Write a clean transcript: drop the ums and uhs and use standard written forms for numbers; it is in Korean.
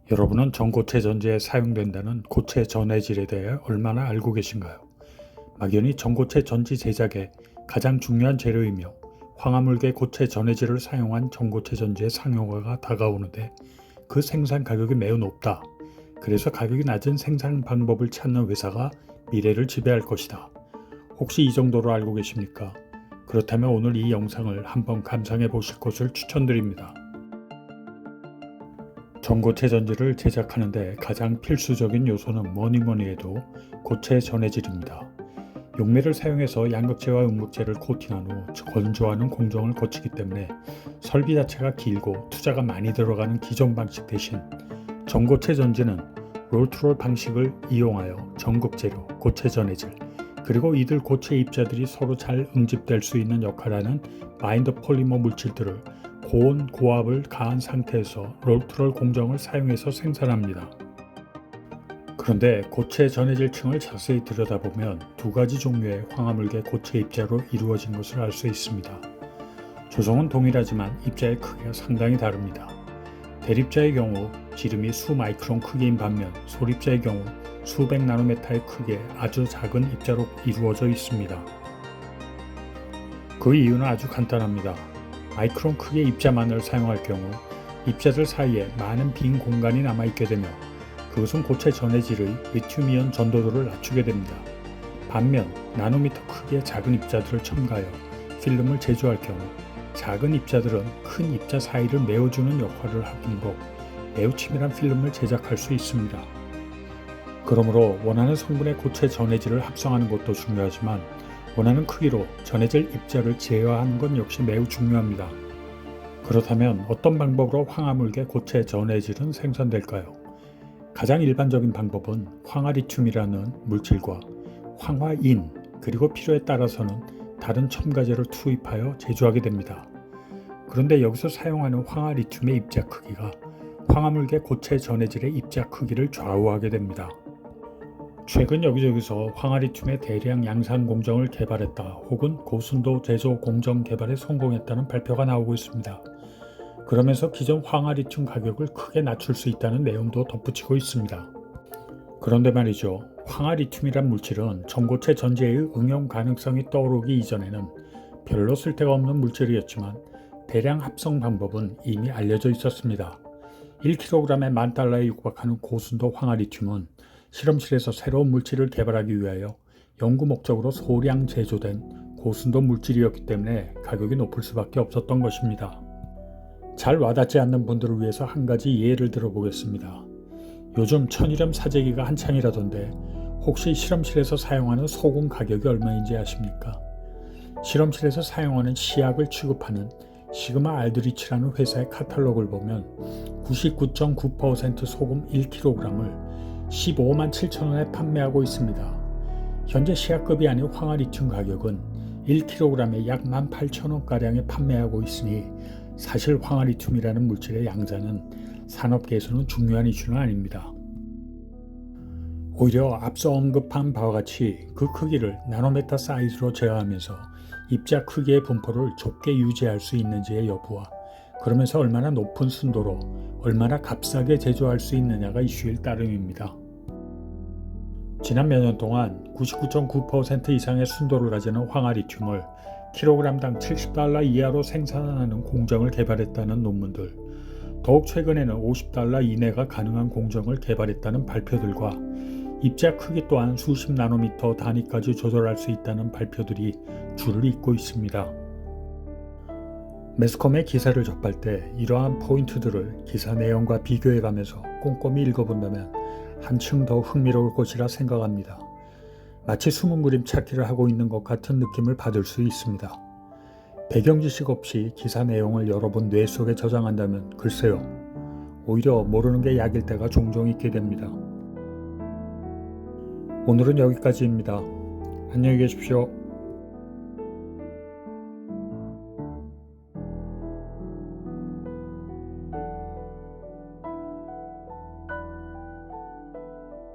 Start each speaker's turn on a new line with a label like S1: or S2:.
S1: 여러분은 전고체 전지에 사용된다는 고체 전해질에 대해 얼마나 알고 계신가요? 막연히 전고체 전지 제작의 가장 중요한 재료이며 황화물계 고체 전해질을 사용한 전고체 전지의 상용화가 다가오는데 그 생산 가격이 매우 높다. 그래서 가격이 낮은 생산 방법을 찾는 회사가 미래를 지배할 것이다. 혹시 이 정도로 알고 계십니까? 그렇다면 오늘 이 영상을 한번 감상해 보실 것을 추천드립니다. 전고체 전지를 제작하는 데 가장 필수적인 요소는 뭐니 해도 고체 전해질입니다. 용매를 사용해서 양극재와 음극재를 코팅한 후 건조하는 공정을 거치기 때문에 설비 자체가 길고 투자가 많이 들어가는 기존 방식 대신 전고체 전지는 롤투롤 방식을 이용하여 전극재료, 고체 전해질, 그리고 이들 고체 입자들이 서로 잘 응집될 수 있는 역할을 하는 바인더 폴리머 물질들을 고온 고압을 가한 상태에서 롤투롤 공정을 사용해서 생산합니다. 그런데 고체 전해질층을 자세히 들여다보면 두 가지 종류의 황화물계 고체 입자로 이루어진 것을 알 수 있습니다. 조성은 동일하지만 입자의 크기가 상당히 다릅니다. 대립자의 경우 지름이 수 마이크론 크기인 반면 소립자의 경우 수백 나노미터의 크기의 아주 작은 입자로 이루어져 있습니다. 그 이유는 아주 간단합니다. 마이크론 크기의 입자만을 사용할 경우 입자들 사이에 많은 빈 공간이 남아있게 되며 그것은 고체 전해질의 리튬이온 전도도를 낮추게 됩니다. 반면 나노미터 크기의 작은 입자들을 첨가하여 필름을 제조할 경우 작은 입자들은 큰 입자 사이를 메워주는 역할을 하므로 매우 치밀한 필름을 제작할 수 있습니다. 그러므로 원하는 성분의 고체 전해질을 합성하는 것도 중요하지만 원하는 크기로 전해질 입자를 제어하는 건 역시 매우 중요합니다. 그렇다면 어떤 방법으로 황화물계 고체 전해질은 생산될까요? 가장 일반적인 방법은 황화리튬이라는 물질과 황화인 그리고 필요에 따라서는 다른 첨가제를 투입하여 제조하게 됩니다. 그런데 여기서 사용하는 황화리튬의 입자 크기가 황화물계 고체 전해질의 입자 크기를 좌우하게 됩니다. 최근 여기저기서 황화리튬의 대량 양산 공정을 개발했다 혹은 고순도 제조 공정 개발에 성공했다는 발표가 나오고 있습니다. 그러면서 기존 황화리튬 가격을 크게 낮출 수 있다는 내용도 덧붙이고 있습니다. 그런데 말이죠. 황화리튬이란 물질은 전고체 전지의 응용 가능성이 떠오르기 이전에는 별로 쓸데가 없는 물질이었지만 대량 합성 방법은 이미 알려져 있었습니다. 1kg에 $10,000에 육박하는 고순도 황화리튬은 실험실에서 새로운 물질을 개발하기 위하여 연구 목적으로 소량 제조된 고순도 물질이었기 때문에 가격이 높을 수밖에 없었던 것입니다. 잘 와닿지 않는 분들을 위해서 한 가지 예를 들어보겠습니다. 요즘 천일염 사재기가 한창이라던데 혹시 실험실에서 사용하는 소금 가격이 얼마인지 아십니까? 실험실에서 사용하는 시약을 취급하는 시그마 알드리치라는 회사의 카탈로그를 보면 99.9% 소금 1kg을 15만 7천 원에 판매하고 있습니다. 현재 시약급이 아닌 황화리튬 가격은 1kg에 약 18,000원가량에 판매하고 있으니 사실 황화리튬이라는 물질의 양자는 산업계에서는 중요한 이슈는 아닙니다. 오히려 앞서 언급한 바와 같이 그 크기를 나노미터 사이즈로 제어하면서 입자 크기의 분포를 좁게 유지할 수 있는지의 여부와 그러면서 얼마나 높은 순도로 얼마나 값싸게 제조할 수 있느냐가 이슈일 따름입니다. 지난 몇 년 동안 99.9% 이상의 순도를 가지는 황화리튬을 킬로그램당 $70 이하로 생산하는 공정을 개발했다는 논문들, 더욱 최근에는 $50 이내가 가능한 공정을 개발했다는 발표들과 입자 크기 또한 수십 나노미터 단위까지 조절할 수 있다는 발표들이 줄을 잇고 있습니다. 매스컴의 기사를 접할 때 이러한 포인트들을 기사 내용과 비교해가면서 꼼꼼히 읽어본다면 한층 더 흥미로울 것이라 생각합니다. 마치 숨은 그림 찾기를 하고 있는 것 같은 느낌을 받을 수 있습니다. 배경 지식 없이 기사 내용을 여러 번 뇌 속에 저장한다면 글쎄요, 오히려 모르는 게 약일 때가 종종 있게 됩니다. 오늘은 여기까지입니다. 안녕히 계십시오.